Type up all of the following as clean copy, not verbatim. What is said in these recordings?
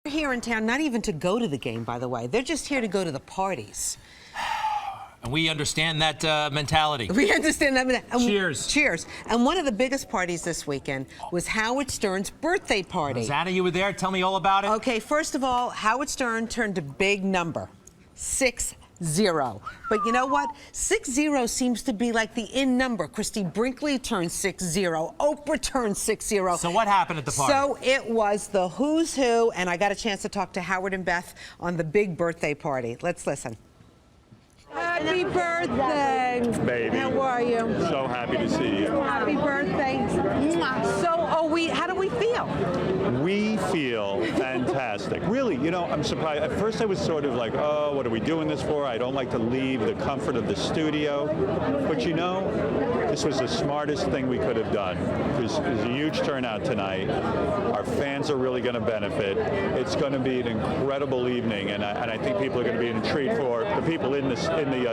They're here in town, not even to go to the game, by the way. They're just here to go to the parties. And we understand that mentality. We understand that. Cheers. Cheers. And one of the biggest parties this weekend was Howard Stern's birthday party. Rosanna, you were there. Tell me all about it. Okay, first of all, Howard Stern turned a big number, 6-0. But you know what? 6-0 seems to be like the in number. Christy Brinkley turned 6-0. Oprah turned 6-0. So what happened at the party? So it was the who's who, and I got a chance to talk to Howard and Beth on the big birthday party. Let's listen. Happy birthday, baby. How are you? So happy to see you. Happy birthday. So, how do we feel? We feel fantastic. Really, you know, I'm surprised. At first I was sort of like, oh, what are we doing this for? I don't like to leave the comfort of the studio. But you know, this was the smartest thing we could have done. There's a huge turnout tonight. Our fans are really going to benefit. It's going to be an incredible evening, and I think people are going to be in a treat for the people in the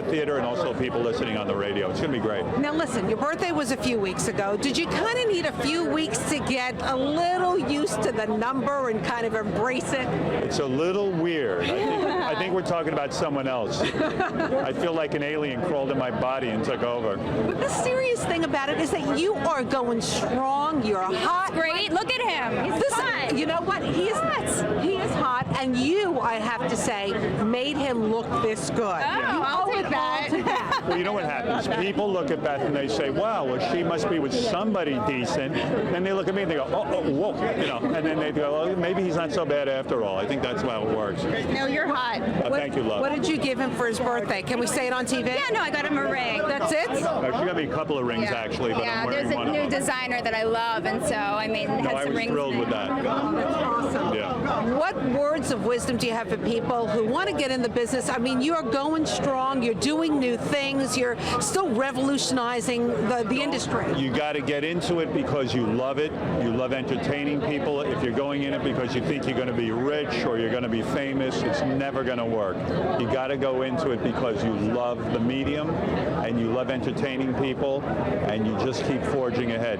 theater and also people listening on the radio. It's going to be great. Now listen, your birthday was a few weeks ago. Did you kind of need a few weeks to get a little used to the number and kind of embrace it? It's a little weird. I think we're talking about someone else. I feel like an alien crawled in my body and took over. But the serious thing about it is that you are going strong. You're hot. Great. Look at him. He's hot. You know what? He is hot, and you, I have to say, made him look this good. Oh, I'll take that. Well, you know what happens? People look at Beth and they say, wow, well, she must be with somebody decent. Then they look at me and they go, oh, whoa, you know, and then they go, oh, maybe he's not so bad after all. I think that's how it works. No, you're hot. Thank you, love. What did you give him for his birthday? Can we say it on TV? Yeah, no, I got him a ring. That's it? She got me a couple of rings, actually, but yeah, I'm wearing there's a one new of them. designer that I love, and so I mean, No, had I some was rings. thrilled with that. Awesome. Yeah. What words of wisdom do you have for people who want to get in the business? I mean, you are going strong. You're doing new things. You're still revolutionizing the industry. You got to get into it because you love it. You love entertaining people. If you're going in it because you think you're going to be rich or you're going to be famous, it's never going to work. You got to go into it because you love the medium and you love entertaining people, and you just keep forging ahead.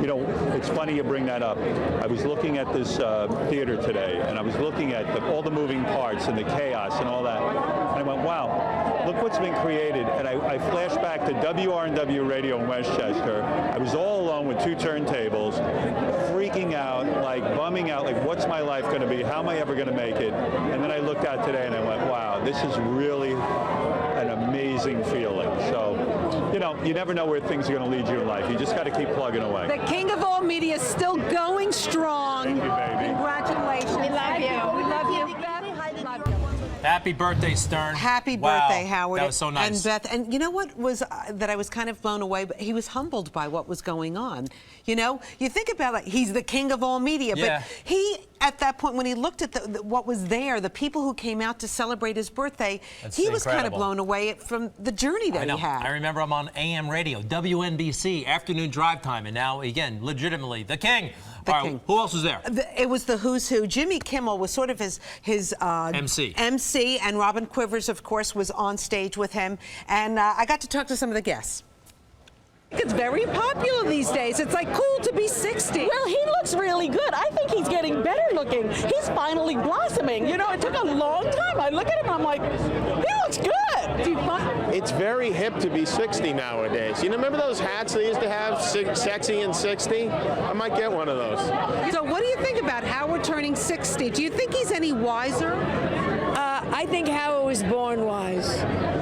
You know, it's funny you bring that up. I was looking at this theater today, and I was looking at all the moving parts and the chaos and all that, and I went, wow, look what's been created. And I flashed back to WRNW Radio in Westchester. I was all alone with 2 turntables, freaking out, like bumming out, like what's my life going to be? How am I ever going to make it? And then I looked out today and I went, wow, this is really an amazing feeling. So, you know, you never know where things are going to lead you in life. You just got to keep plugging away. The king of all media is still going strong. Thank you, baby. Congratulations. We love you. We love you. Happy birthday, Stern. Happy Wow, birthday, Howard. That was so nice. And Beth, and you know what was that I was kind of blown away, but he was humbled by what was going on. You know, you think about it, he's the king of all media, Yeah. but he, at that point, when he looked at what was there, the people who came out to celebrate his birthday, That's he was kind of incredible. blown away from the journey that I know. he had. I remember I'm on AM radio, WNBC, afternoon drive time, and now, again, legitimately, the king. The All right, king. who else was there? It was the who's who. Jimmy Kimmel was sort of his MC, and Robin Quivers, of course, was on stage with him. And I got to talk to some of the guests. It's very popular these days. It's like cool to be 60. Well, he looks really good. I think he's getting better looking. He's finally blossoming. You know, it took a long time. I look at him, I'm like, he looks good. It's very hip to be 60 nowadays. You know, remember those hats they used to have, sexy and 60? I might get one of those. So what do you think about Howard turning 60? Do you think he's any wiser? I think Howard was born wise.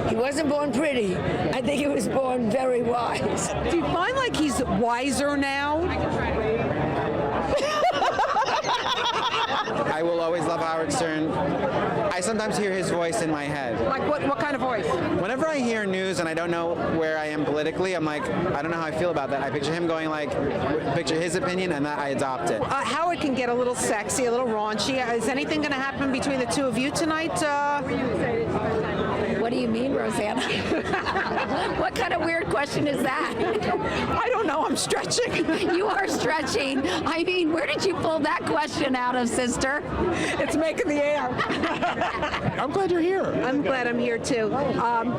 He wasn't born pretty. I think he was born very wise. Do you find like he's wiser now? I will always love Howard Stern. I sometimes hear his voice in my head. Like what kind of voice? Whenever I hear news and I don't know where I am politically, I'm like, I don't know how I feel about that. I picture him going like, picture his opinion, and that I adopt it. Howard can get a little sexy, a little raunchy. Is anything going to happen between the two of you tonight? What do you mean, Rosanna? What kind of weird question is that? I don't know. I'm stretching. You are stretching. I mean, where did you pull that question out of, sister? It's making the air. I'm glad you're here. I'm glad I'm here too.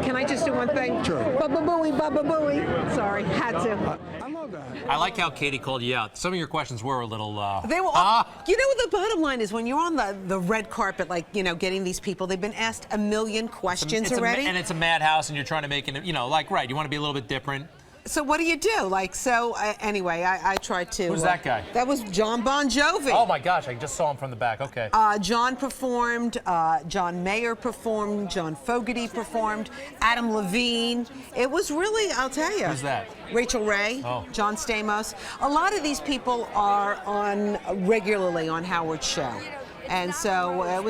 Can I just do one thing? Sure. Baba booey, baba booey. Sorry, had to. I love that. I like how Katie called you out. Some of your questions were a little. They were all, you know, the bottom line is when you're on the red carpet, like, you know, getting these people, they've been asked a million questions already. And it's a madhouse, and you're trying to make it, you know, like, right, you want to be a little bit different. So what do you do? Like, so anyway, I tried to. Who's that guy? That was John Bon Jovi. Oh my gosh, I just saw him from the back. Okay. John performed, John Mayer performed, John Fogerty performed, Adam Levine. It was really, I'll tell you. Who's that? Rachel Ray, Oh. John Stamos. A lot of these people are on regularly on Howard's show. And so it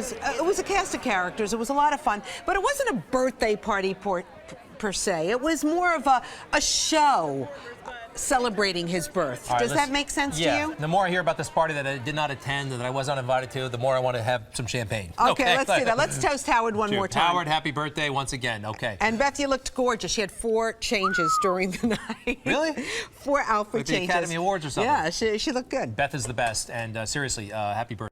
was a cast of characters. It was a lot of fun, but it wasn't a birthday party per se. It was more of a show celebrating his birth. All right, Does that make sense to you? The more I hear about this party that I did not attend and that I was not invited to, the more I want to have some champagne. Okay, let's do that. Let's toast Howard one more time. Howard, happy birthday once again. Okay. And Beth, you looked gorgeous. She had 4 changes during the night. Really? 4 outfit Like the changes. Academy Awards or something? Yeah, she looked good. Beth is the best, and seriously, happy birthday.